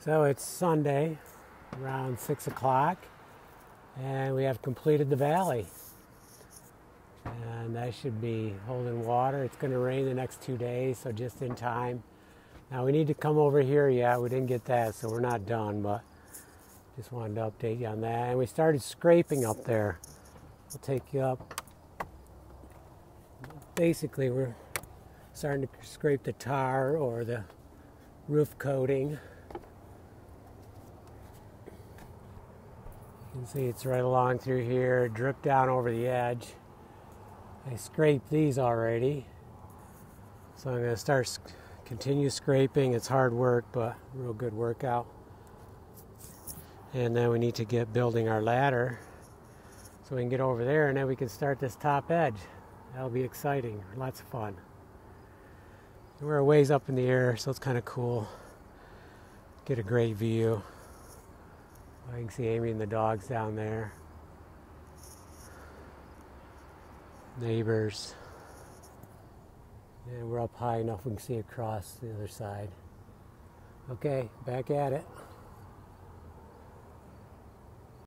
So it's Sunday, around 6 o'clock, and we have completed the valley. And I should be holding water. It's going to rain the next 2 days, so just in time. Now we need to come over here yet. We didn't get that, so we're not done, but just wanted to update you on that. And we started scraping up there. I'll take you up. Basically, we're starting to scrape the tar or the roof coating. You can see it's right along through here, dripped down over the edge. I scraped these already, so I'm going to continue scraping. It's hard work, but real good workout. And then we need to get building our ladder so we can get over there, and then we can start this top edge. That'll be exciting, lots of fun. We're a ways up in the air, so it's kind of cool. Get a great view. I can see Amy and the dogs down there. Neighbors. And we're up high enough we can see across the other side. Okay, back at it.